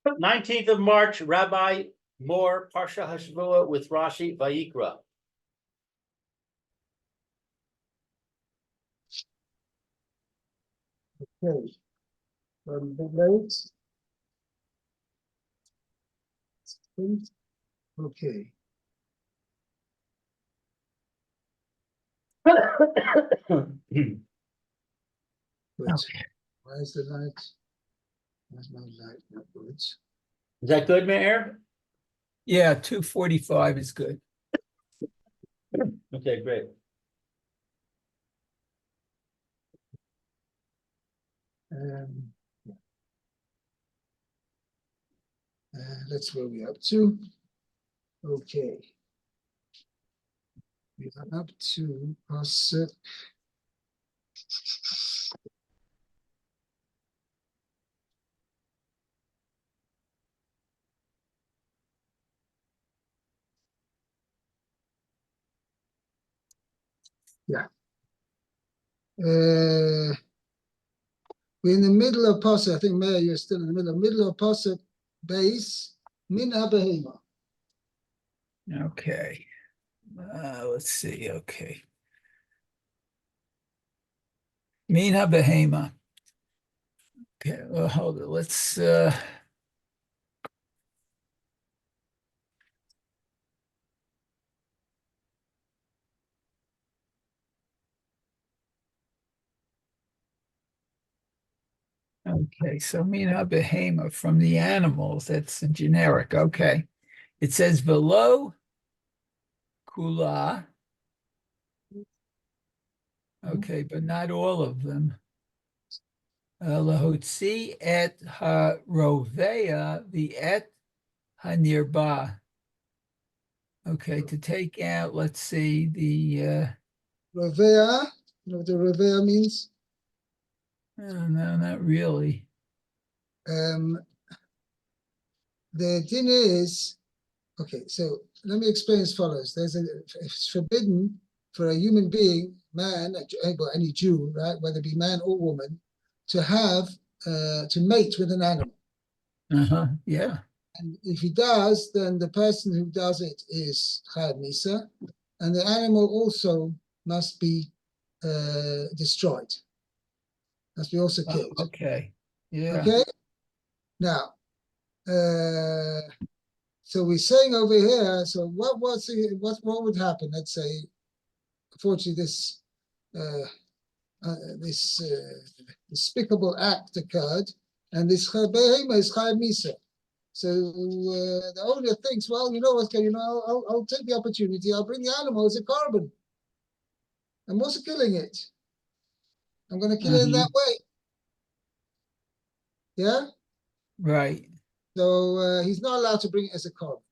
19th of March, Rabbi Moore, Parsha Hashavua with Rashi, Vayikra. Okay. The notes. Okay. Good. Okay. Why is the light? Where's my light? Not good. Is that good, Mayor? Yeah, 2:45 is good. Okay, great. Yeah. That's where we're up to. Okay. We are up to Parsha. Yeah. We're in the middle of Parsha. I think, Mayor, you're still in the middle of Parsha base. Min HaBehema. Okay. Let's see. Okay. Mina Behema. Okay, well, hold it. Let's okay, so Mina Behema from the animals, that's generic. Okay. It says below Kula. Okay, but not all of them. Lahotzi et ha-rovea the et ha-nirba. Okay, to take out, let's see, the Rovea. You know what the Rovea means? no, not really. The thing is, okay, so let me explain as follows. It's forbidden for a human being, man, any Jew, right, whether it be man or woman, to have, to mate with an animal. Yeah. And if he does, then the person who does it is Chayad Misa, and the animal also must be destroyed. Must be also killed. Okay. Yeah. Okay? Now, so we're saying over here, so what would happen? Let's say, unfortunately, this despicable act occurred, and this behema is Chayad Misa. So the owner thinks, well, you know what? I'll take the opportunity. I'll bring the animal as a carbon. I'm also killing it. I'm going to kill it in that way. Yeah. Right. So he's not allowed to bring it as a carbon.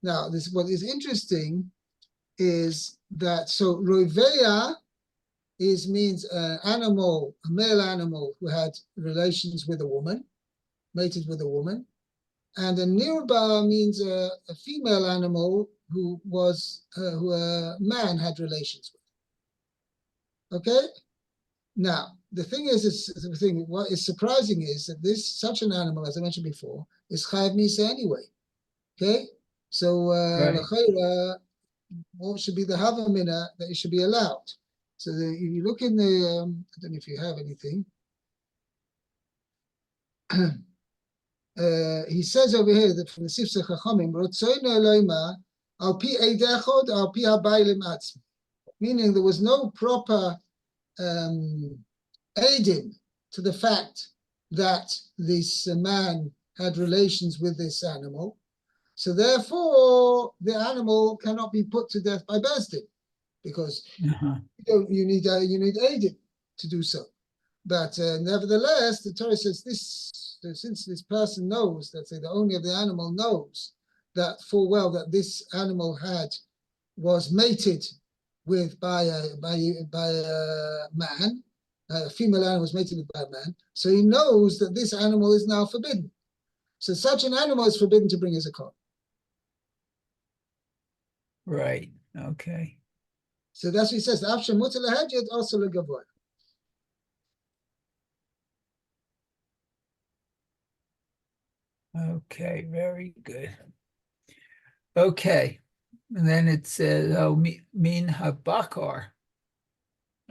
Now, what is interesting is that Roiveya means an animal, a male animal who had relations with a woman, mated with a woman. And a nirba means a female animal who a man had relations with. Okay? Now, the thing is what is surprising is that such an animal, as I mentioned before, is Chayav Misa anyway. Okay? So, what should be the Havamina that it should be allowed? So, if you look in the, I don't know if you have anything. He says over here that from the Sifsei Chachamim, Rotzoino Eloima, al pi eidechod, al pi habaylim atzmi. Meaning there was no proper aiding to the fact that this man had relations with this animal. So therefore, the animal cannot be put to death by Bezdin, because you need aiding to do so. But nevertheless, the Torah says since this person knows, let's say the owner of the animal knows that full well that this animal was mated with by a man, a female animal was mated with by a man, so he knows that this animal is now forbidden. So such an animal is forbidden to bring as a carbon. Right. Okay. So that's what he says. Also legavoy. Okay, very good. Okay, and then it says, oh, min habakar.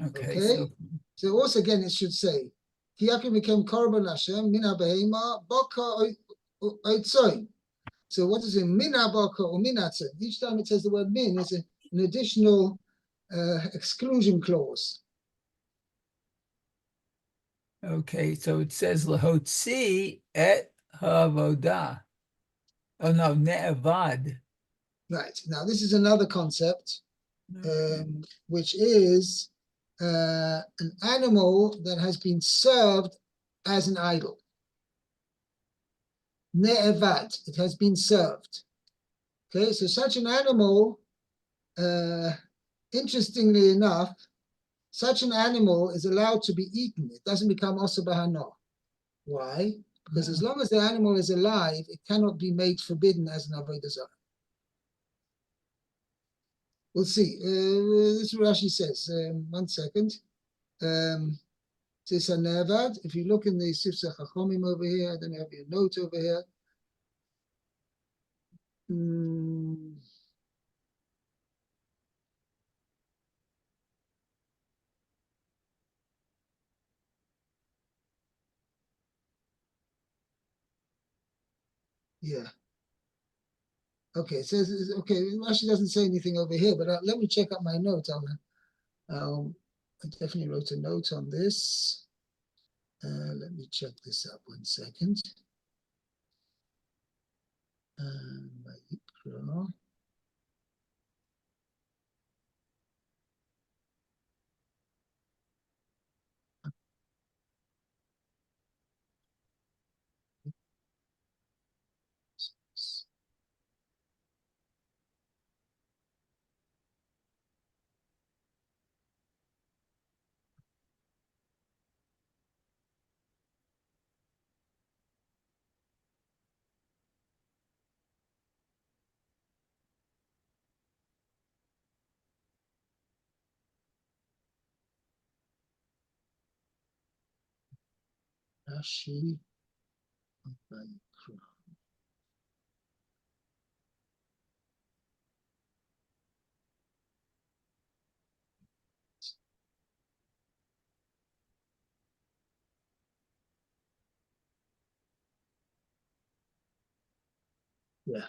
Okay, Okay. so So also again, it should say, Kiyakim became korban Hashem, min habehema, baka oitzoy. So what is it? Min habaka or min atzon? Each time it says the word min, it's an additional exclusion clause. okay, so it says lahotzi et havodah. Oh no, ne'avad. Right. Now this is another concept, Okay. which is an animal that has been served as an idol. Ne'evad, it has been served. Okay, so such an animal, interestingly enough, such an animal is allowed to be eaten. It doesn't become osa b'hana. Why? Because as long as the animal is alive, it cannot be made forbidden as an avodah zarah. We'll see. This is what Rashi says. 1 second. Says Ne'evad. If you look in the Sifsei Chachomim over here, I don't have your note over here. Yeah. Okay, it says, okay, Rashi doesn't say anything over here, but let me check up my notes. I definitely wrote a note on this. Let me check this up 1 second. Vayikra. Rashi. Vayikra. Yeah.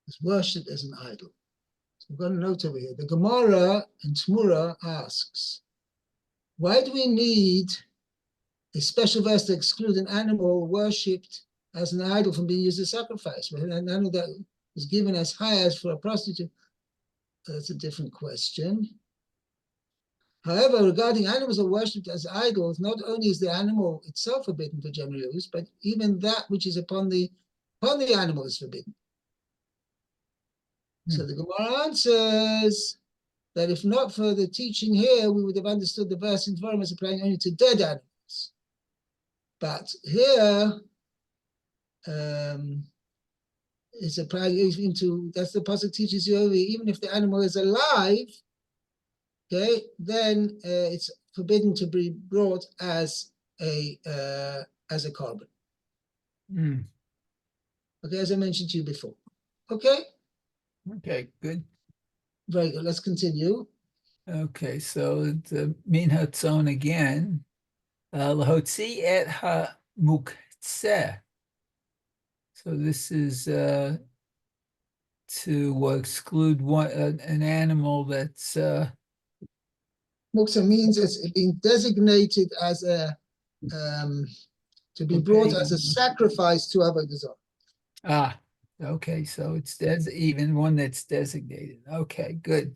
It's worshipped as an idol. So we've got a note over here. The Gemara in Tmura asks, why do we need a special verse to exclude an animal worshipped as an idol from being used as sacrifice? An animal that was given as hires for a prostitute. That's a different question. However, regarding animals that are worshipped as idols, not only is the animal itself forbidden for general use, but even that which is upon the animal is forbidden. So the Gemara answers that if not for the teaching here, we would have understood the verse in Dvarim as applying only to dead animals. But here, it's applying into, that's the pasuk teaches you, even if the animal is alive, okay, then it's forbidden to be brought as a korban. Okay, as I mentioned to you before. Okay? Okay, good. Very good. Let's continue. Okay, so the min hatzon again. Lahotzi et ha-muktzeh. So this is to exclude an animal that's Muktzeh means it's being designated as a to be brought as a sacrifice to Avodah Zarah. Okay, so it's even one that's designated. Okay, good.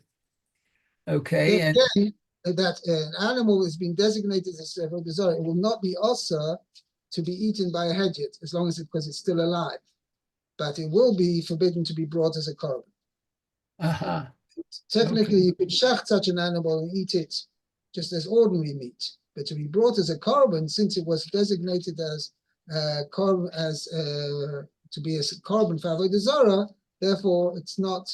Okay, and again, that an animal is being designated as Avodah Zarah, it will not be also to be eaten by a hedjit as long as because it's still alive, but it will be forbidden to be brought as a korban. Technically, you could shacht such an animal and eat it just as ordinary meat. But to be brought as a korban, since it was designated as korban, to be a korban for avodah zarah, therefore it's not.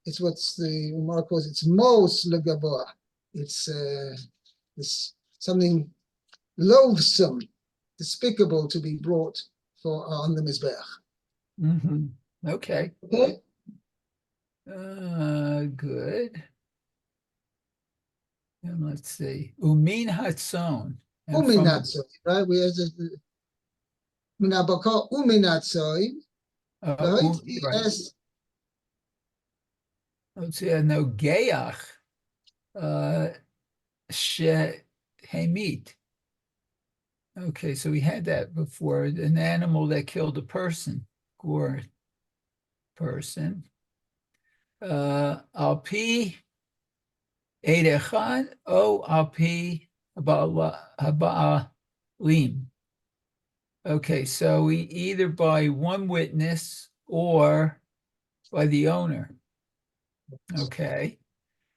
It's what's the Gemara calls it's most legavoa. It's something loathsome, despicable to be brought for on the mizbeach. Okay. Okay. Good. And let's see. Umin hatzon. And from Uminatzoi, right? We have the minabakar uminatzoi. right. Let's see. No geach. Shehemit. Okay, so we had that before. An animal that killed a person, or person. Alpi Eidechad O Alpi Haba'alim. Okay, so we either by one witness or by the owner. Okay.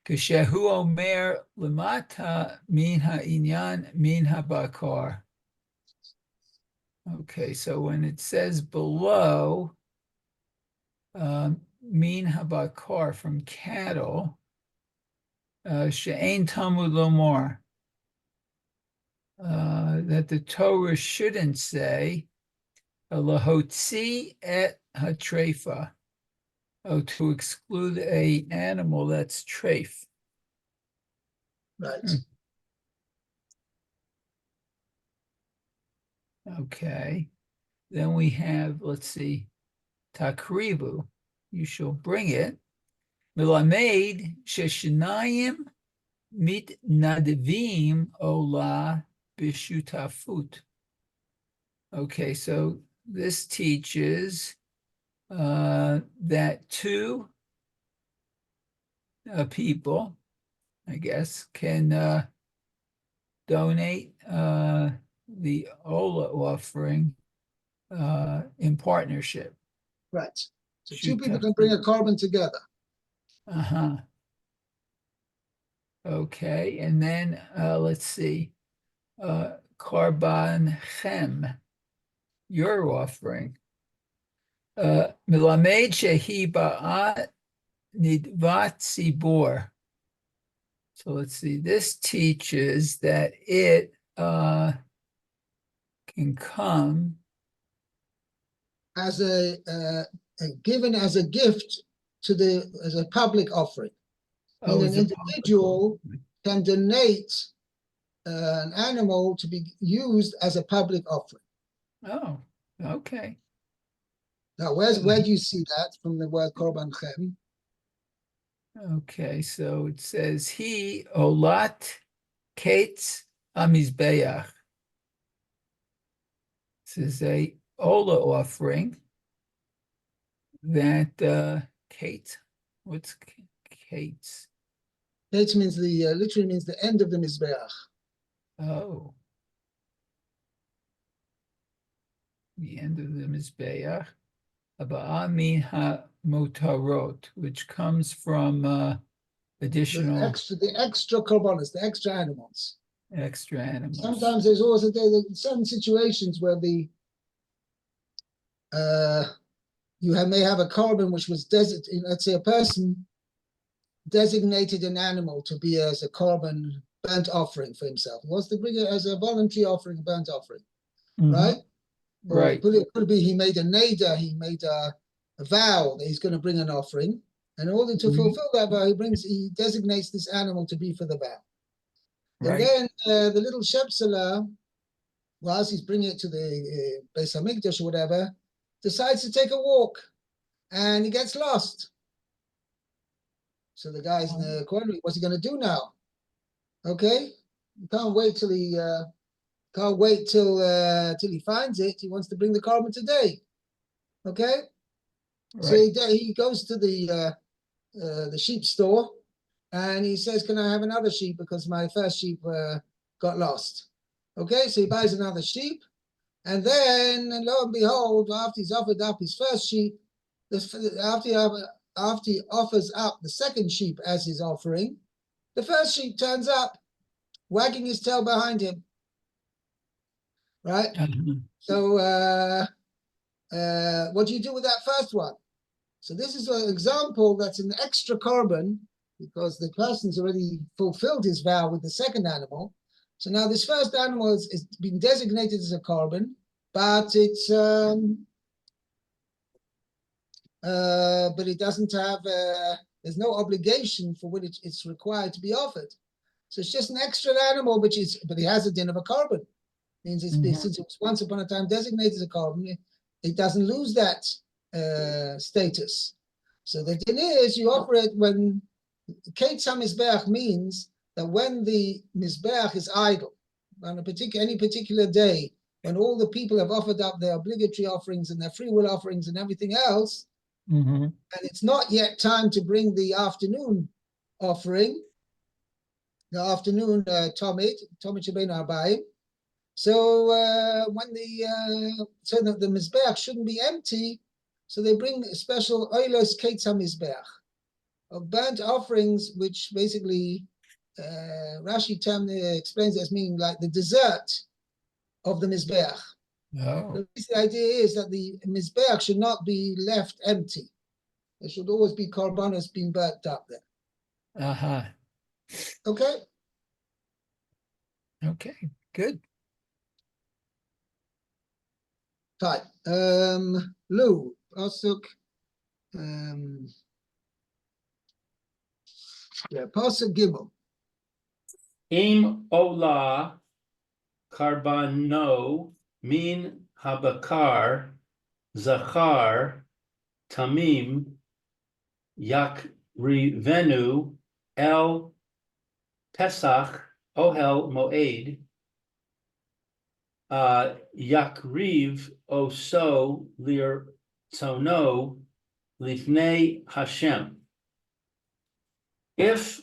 Kashehu Omer Lamata Min Ha'inyan Min Habakar. Okay, so when it says below, Min Habakar from cattle, She'ain Talmud Lomar, that the Torah shouldn't say Lahotzi et Hatrefa, to exclude a animal that's treif. Right. Okay. Then we have, let's see, Takrivu, you shall bring it. Milamed Sheshinayim mit Nadivim Ola Bishutafut. Okay, so this teaches that two people, I guess, can donate the Ola offering in partnership. Right. So two people can bring a korban together. Okay, and then let's see, Korban Chem, your offering. Milamed shehi ba'at nidvat zibor. So let's see, this teaches that it can come as given as a gift as a public offering. And an individual can donate an animal to be used as a public offering. Oh, okay. Now, where do you see that from the word korban chem? Okay, so it says he olat kates amizbeach. This is a ola offering that Kate. What's Kate's? Kates means literally means the end of the mizbeach. Oh, the end of the mizbeach. Aba'amin ha-motarot, which comes from additional the extra korbanos, the extra animals. Extra animals. Sometimes there's also some situations where may have a korban which was let's say a person designated an animal to be as a korban burnt offering for himself. He wants to bring it as a voluntary offering, burnt offering, right? Right. Or it could be he made a neder, he made a vow that he's going to bring an offering, and in order to fulfill that vow, he designates this animal to be for the vow. Right. And then the little shepselah, whilst he's bringing it to the Beis Hamikdash or whatever, decides to take a walk, and he gets lost. So the guy's in the corner. What's he going to do now? Okay, you can't wait till he finds it. He wants to bring the korban today. Okay, right. So he goes to the sheep store, and he says, "Can I have another sheep because my first sheep got lost?" Okay, so he buys another sheep, and then lo and behold, after he's offered up his first sheep, after after he offers up the second sheep as his offering, the first sheep turns up, wagging his tail behind him. Right? So what do you do with that first one? So this is an example that's an extra carbon because the person's already fulfilled his vow with the second animal. So now this first animal is being designated as a carbon, but it doesn't have there's no obligation for what it's required to be offered. So it's just an extra animal, but it has a din of a carbon. Means since it was once upon a time designated as a carbon, it doesn't lose that status. So the din is you offer it when Ketz HaMizbeach means that when the Mizbeach is idle, on any particular day, when all the people have offered up their obligatory offerings and their free will offerings and everything else, and it's not yet time to bring the afternoon offering, the afternoon Tomit Shebeinu Arbaim. So when so that the Mizbeach shouldn't be empty, so they bring a special oilos Ketz HaMizbeach of burnt offerings, which basically Rashi explains as meaning like the dessert of the Mizbeach. Oh. The idea is that the Mizbeach should not be left empty. There should always be korbanos being burnt up there. Okay? Okay, good. Fine. Lou, Pasuk. Pasuk Gimel. Im ola karbano min habakar zachar tamim yakrivenu el pesach ohel moed yakriv oso lir tono lifnei Hashem. If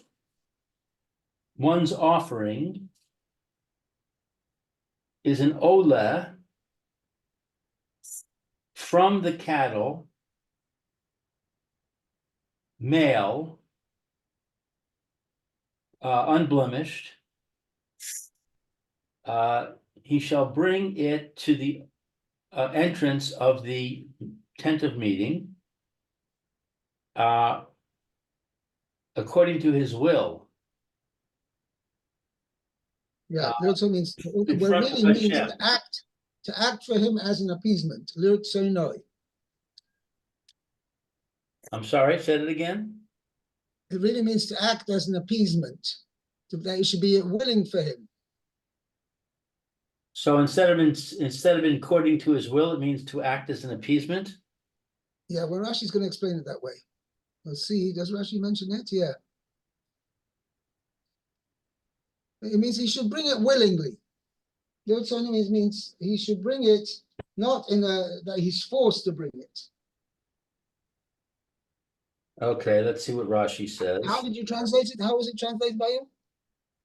one's offering is an olah from the cattle, male, unblemished, he shall bring it to the entrance of the tent of meeting, according to his will. Yeah, it also means what it front really of means Hashem. to act for him as an appeasement. Lirtzonoi. I'm sorry, said it again. It really means to act as an appeasement. That you should be willing for him. So instead of according to his will, it means to act as an appeasement. Yeah, well, Rashi's going to explain it that way. Let's see. Does Rashi mention it? Yeah. It means he should bring it willingly. Lirtzonoi means he should bring it not that he's forced to bring it. Okay, let's see what Rashi says. How did you translate it? How was it translated by you?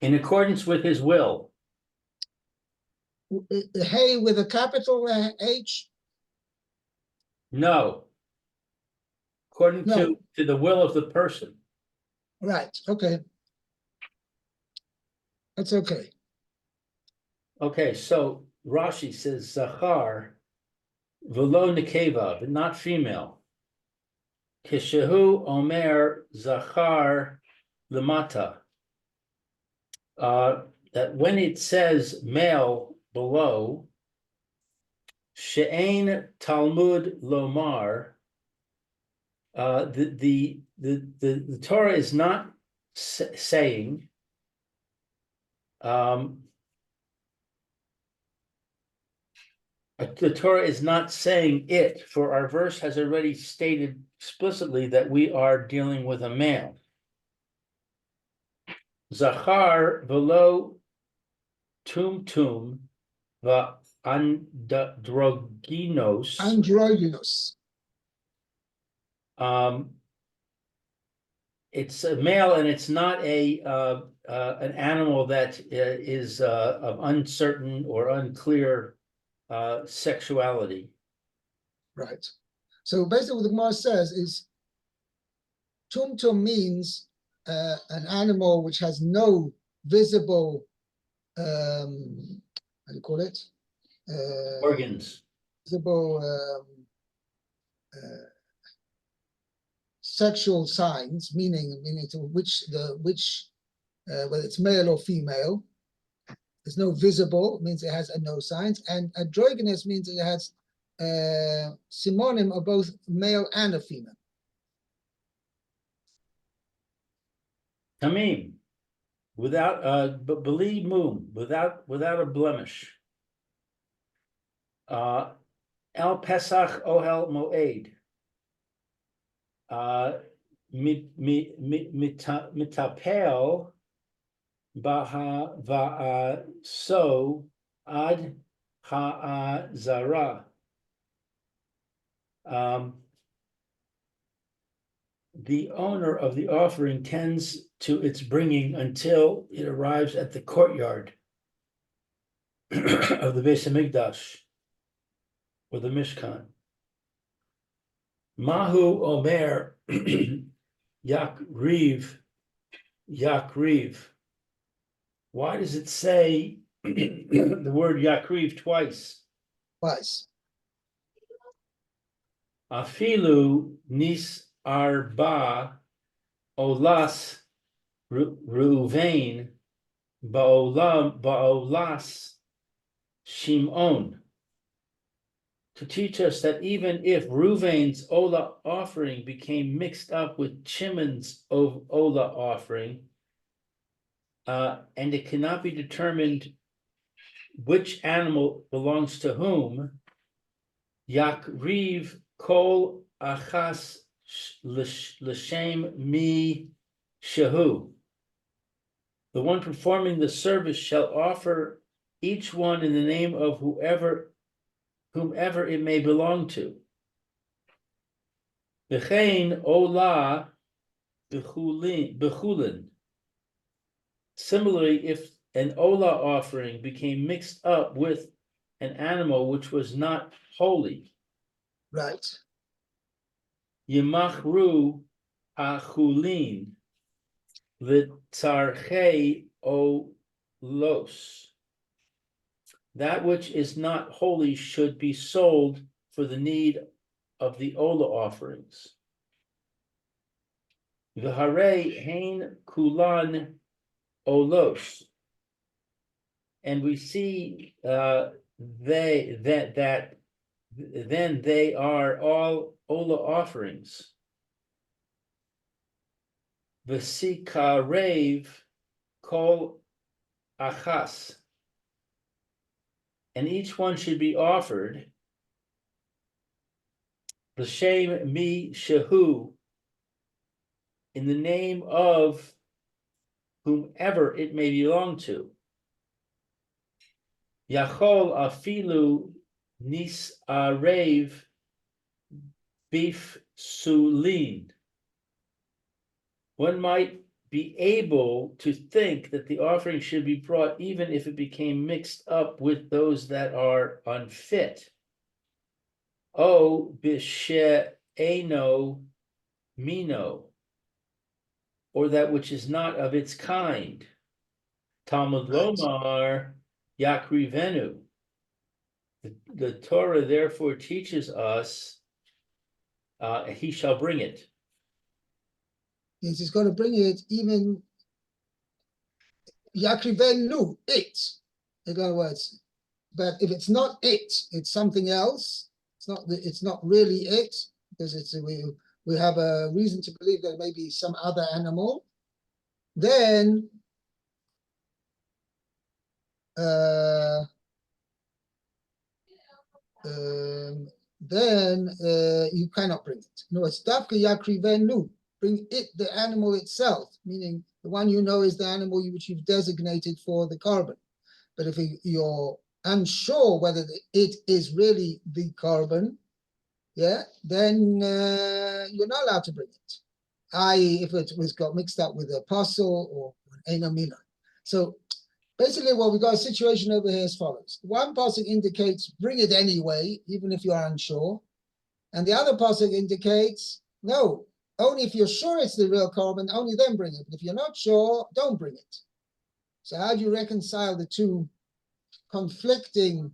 In accordance with his will. Hey with a capital H? No. According to the will of the person. Right, okay. That's okay. Okay, so Rashi says Zachar velo nekeva, but not female. Kishehu omer Zachar lemata. That when it says male below, she'ein Talmud lomar, the Torah is not saying the Torah is not saying it, for our verse has already stated explicitly that we are dealing with a male. Zachar velo tum va androgynos. Androgynous. It's a male, and it's not an animal that is of uncertain or unclear sexuality. Right. So basically what the Gemara says is tumtum means an animal which has no visible, how do you call it? Organs. Visible sexual signs, meaning to which whether it's male or female. There's no visible, means it has no signs, and androgynous means it has synonym of both male and a female. Tamim, without believe moon, without a blemish. El Pesach Ohel Moed. Mitapel Baha so ad ha'azara. The owner of the offering tends to its bringing until it arrives at the courtyard of the Beis Hamikdash or the Mishkan. Mahu Omer Yakriv. Why does it say the word Yakriv twice? Twice. Afilu nis arba olas Reuven baolas Shimon. To teach us that even if Reuven's Ola offering became mixed up with Shimon's Ola offering, and it cannot be determined which animal belongs to whom, Yakriv kol achas l'shem mi shehu. The one performing the service shall offer each one in the name of whomever it may belong to. V'chein ola b'chulin. Similarly, if an ola offering became mixed up with an animal which was not holy, Right. Yimachru achulin v'tzarchei olos. That which is not holy should be sold for the need of the ola offerings. V'harei hein kulan olos. And we see then they are all ola offerings. V'sikarev kol achas. And each one should be offered l'shem mi shehu, in the name of whomever it may belong to. Yachol afilu nis arev bif sulin. One might be able to think that the offering should be brought even if it became mixed up with those that are unfit. O bishe'eno mino, or that which is not of its kind. Talmud Lomar Yakrivenu. The Torah therefore teaches us he shall bring it. He's going to bring it even Yakrivenu, it. In other words, but if it's not it, it's something else. It's not really it, because we have a reason to believe that it may be some other animal. Then you cannot bring it. No, it's dafka yakrivenu. Bring it, the animal itself, meaning the one you know is the animal which you've designated for the carbon. But if you're unsure whether it is really the carbon, yeah, then you're not allowed to bring it. I.e., if it was got mixed up with a apostle or an enamina. So basically, what we got a situation over here as follows. One pasuk indicates bring it anyway, even if you are unsure. And the other pasuk indicates, no, only if you're sure it's the real korban, only then bring it. But if you're not sure, don't bring it. So how do you reconcile the two conflicting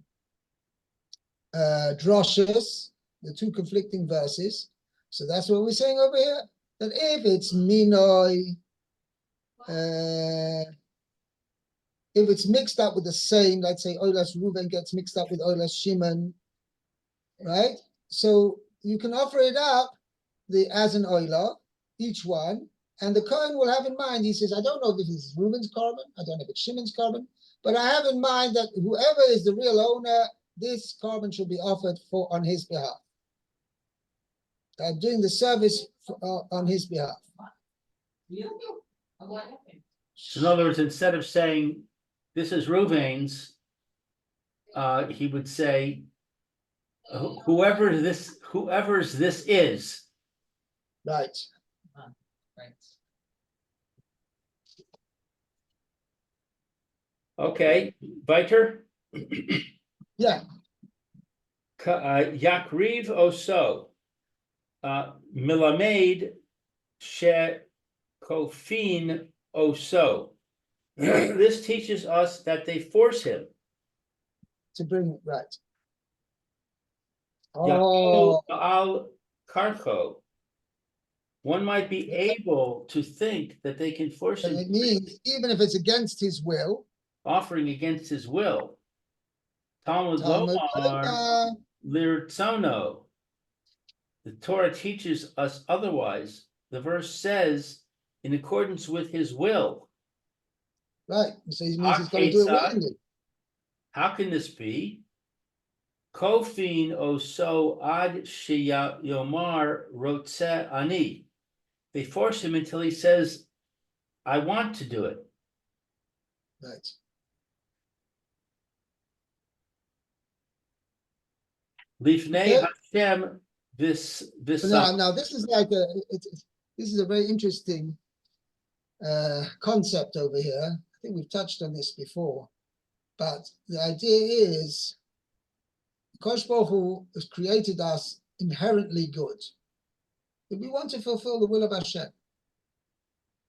droshes, the two conflicting verses? So that's what we're saying over here, that if it's minoi, if it's mixed up with the same, let's say Oilas Reuven gets mixed up with Oilas Shimon, right? So you can offer it up as an Oilah, each one, and the Kohen will have in mind, he says, I don't know if this is Reuven's korban, I don't know if it's Shimon's korban, but I have in mind that whoever is the real owner, this korban should be offered on his behalf. I'm doing the service on his behalf. So in other words, instead of saying, this is Reuven's, he would say, whoever's this is. Right. Okay, Vayikra? Yeah. Yakriv oso. Milamed she kofin oso. This teaches us that they force him. To bring it right. Yaakov Oh, al karcho. One might be able to think that they can force and him it means even if it's against his will, offering against his will. Talmud Talmud Lomar lirtzono. The Torah teaches us otherwise. The verse says, in accordance with his will. right. So it means he's got to do it willingly. How can this be? Kofin oso ad yomar rotze ani. They force him until he says, I want to do it. Right. Lifnei Hashem this Now this is like this is a very interesting concept over here. I think we've touched on this before, but the idea is Kosh Baruch Hu has created us inherently good. If we want to fulfill the will of Hashem,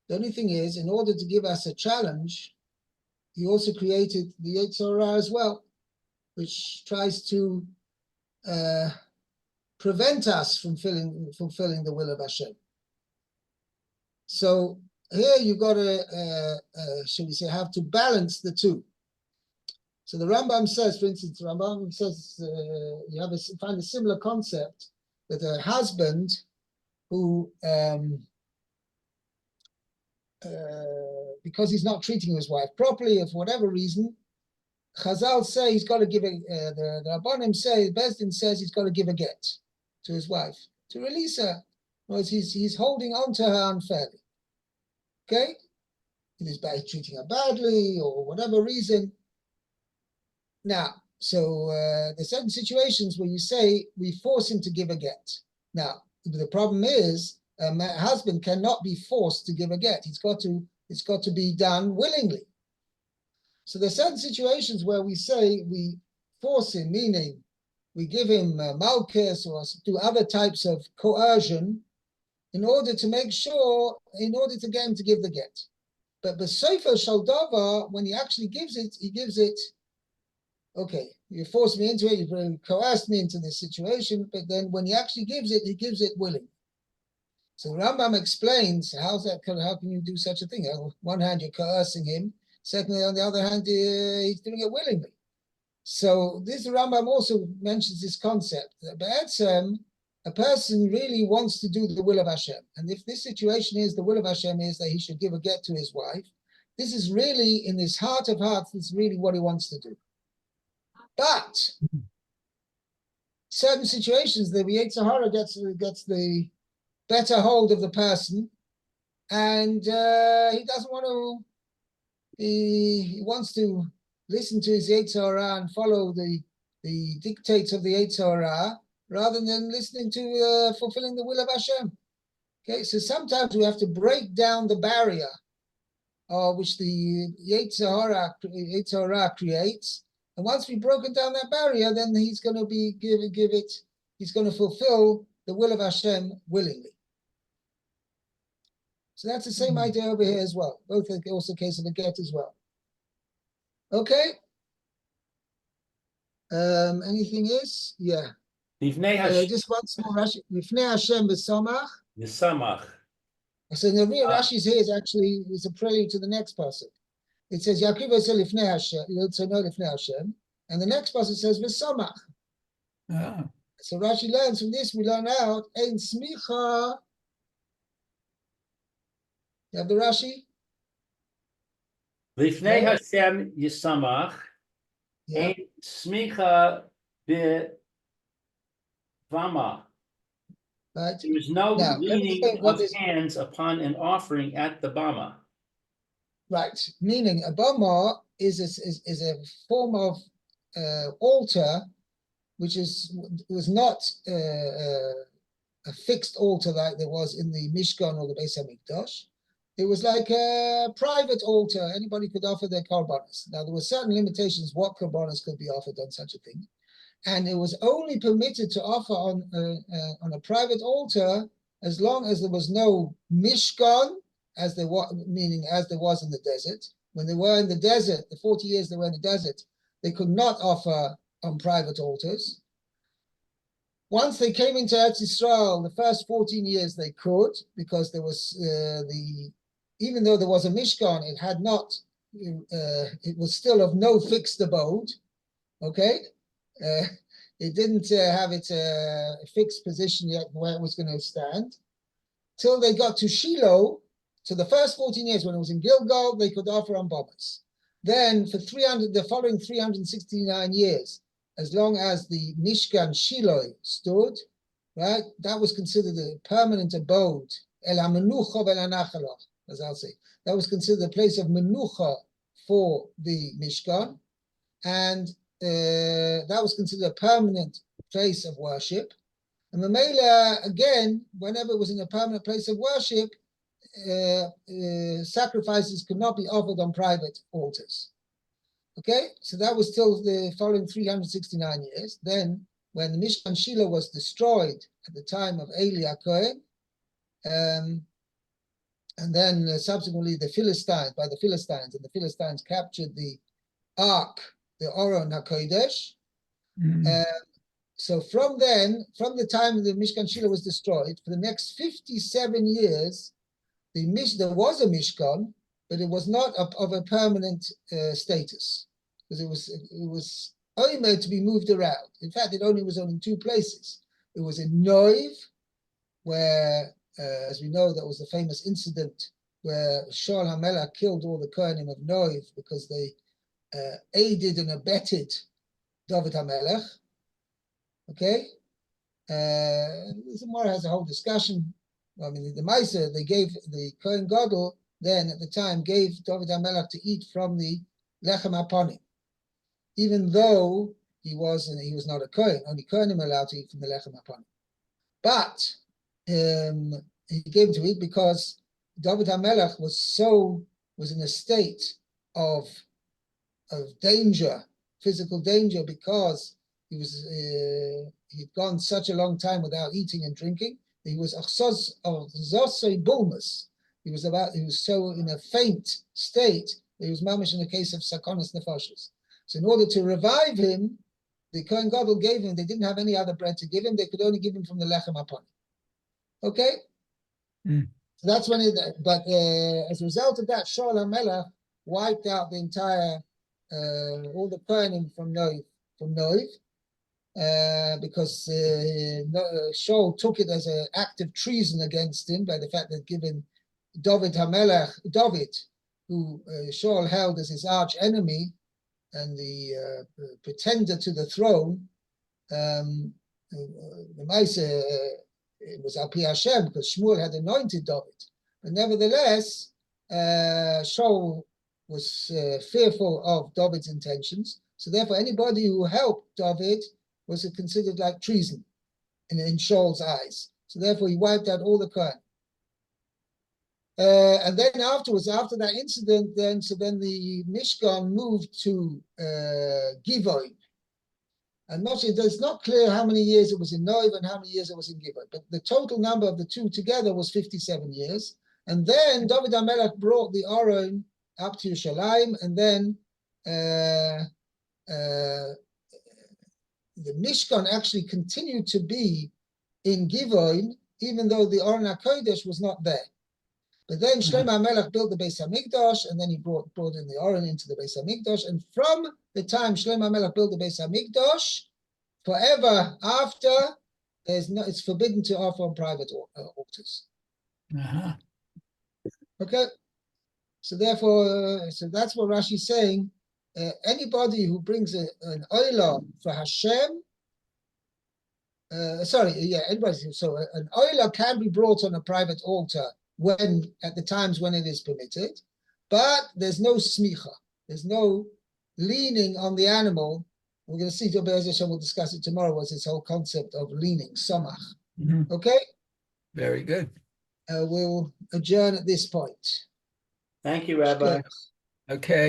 the only thing is, in order to give us a challenge, he also created the Yetzer Hara as well, which tries to prevent us from fulfilling the will of Hashem. So here you've got to, shall we say, have to balance the two. So the Rambam says, for instance, the Rambam says you have find a similar concept that a husband who, because he's not treating his wife properly, for whatever reason, Chazal say he's got to give the Rabbanim say, Beis Din says he's got to give a get to his wife to release her. Otherwise, he's holding on to her unfairly. Okay, it is by treating her badly or whatever reason. Now, so there's certain situations where you say we force him to give a get. Now, the problem is a husband cannot be forced to give a get. It's got to be done willingly. So there's certain situations where we say we force him, meaning we give him malchus or do other types of coercion in order to make sure, in order to get him to give the get. But the Sefer Shaldava, when he actually gives it, okay, you forced me into it, you coerced me into this situation, but then when he actually gives it willingly. So Rambam explains, how can you do such a thing? On one hand, you're coercing him. Secondly, on the other hand, he's doing it willingly. So this Rambam also mentions this concept that a person really wants to do the will of Hashem. And if this situation is the will of Hashem is that he should give a get to his wife, this is really, in his heart of hearts, this is really what he wants to do. But certain situations, the Yetzer Hara gets the better hold of the person, and he doesn't want to. He wants to listen to his Yetzer Hara and follow the dictates of the Yetzer Hara rather than listening to fulfilling the will of Hashem. Okay, so sometimes we have to break down the barrier which the Yetzer Hara creates. And once we've broken down that barrier, then he's going to he's going to fulfill the will of Hashem willingly. So that's the same idea over here as well. Both are also case of a get as well. Okay. Anything else? Yeah. Livnei Hashem Just once more, Rashi. Lifnei Hashem b'samach. Yisamach. So the real Rashi's here is a prelude to the next passage. It says Yaakov said Lifnei Hashem. So no Lifnei Hashem, and the next passage says v'samach. Ah, So Rashi learns from this. We learn out ein smicha. You have the Rashi. Livnei Yeah. Hashem Yisamach. Yeah. Ein smicha b'vama. Right. There is no Now, let me leaning explain what of this. hands upon an offering at the bama. Right. Meaning a bama is a form of altar, which was not a fixed altar like there was in the Mishkan or the Beis Hamikdash. It was like a private altar. Anybody could offer their korbanos. Now, there were certain limitations what korbanos could be offered on such a thing. And it was only permitted to offer on a private altar as long as there was no Mishkan, meaning as there was in the desert. When they were in the desert, the 40 years they were in the desert, they could not offer on private altars. Once they came into Eretz Yisrael, the first 14 years they could, because there was even though there was a Mishkan, it had not, it was still of no fixed abode, okay? It didn't have its fixed position yet where it was going to stand. Till they got to Shiloh, so the first 14 years when it was in Gilgal, they could offer on bobbers. Then for the following 369 years, as long as the Mishkan Shiloh stood, right, that was considered a permanent abode, El HaMenucha Vel HaNachalach, as I'll say. That was considered a place of menucha for the Mishkan, and that was considered a permanent place of worship. And Mamela, again, whenever it was in a permanent place of worship, sacrifices could not be offered on private altars. Okay, so that was till the following 369 years. Then, when the Mishkan Shiloh was destroyed at the time of Eli HaKohen, and then subsequently by the Philistines, and the Philistines captured the Ark, the Oron HaKodesh. So from the time the Mishkan Shiloh was destroyed, for the next 57 years, there was a Mishkan, but it was not of a permanent status, because it was only made to be moved around. In fact, it was only in two places. It was in Noiv, where, as we know, that was the famous incident where Shaul HaMelech killed all the Kohanim of Noiv because they aided and abetted David HaMelech. Okay, the Gemara has a whole discussion. I mean, the Meiser, they gave the Kohen Gadol then at the time gave David HaMelech to eat from the Lechem HaPanim, even though he was not a Kohen. Only Kohanim are allowed to eat from the Lechem HaPanim. But he gave him to eat because David HaMelech was in a state of danger, physical danger, because he'd gone such a long time without eating and drinking. He was achzosei bulmus. He was so in a faint state that he was mamish in a case of sakonas nefashos. So in order to revive him, the Kohen Gadol gave him. They didn't have any other bread to give him. They could only give him from the lechem hapanim. Okay, so that's when But as a result of that, Shaul HaMelech wiped out the entire all the Kohanim from Noiv. Because Shaul took it as an act of treason against him by the fact that given David, who Shaul held as his arch enemy and the pretender to the throne, the Maisa, it was Al Pi Hashem because Shmuel had anointed David. But nevertheless, Shaul was fearful of David's intentions. So therefore, anybody who helped David was considered like treason in Shaul's eyes. So therefore, he wiped out all the Kohen. And then afterwards, after that incident, then the Mishkan moved to Givon. And it's not clear how many years it was in Noiv and how many years it was in Givon. But the total number of the two together was 57 years. And then David HaMelech brought the Aron up to Yerushalayim, and then the Mishkan actually continued to be in Givon, even though the Aron HaKodesh was not there. But then Shlomo HaMelech built the Beis HaMikdash, and then he brought in the Aron into the Beis HaMikdash. And from the time Shlomo HaMelech built the Beis HaMikdash, forever after, it's forbidden to offer on private altars. Uh-huh. Okay, so therefore, so that's what Rashi's saying. Anybody who brings an oila for Hashem, anybody. So an oila can be brought on a private altar at the times when it is permitted, but there's no smicha, there's no leaning on the animal. We're going to see, we'll discuss it tomorrow, what's this whole concept of leaning, samach. Mhm. Okay? Very good. We'll adjourn at this point. Thank you, Rabbi. Okay.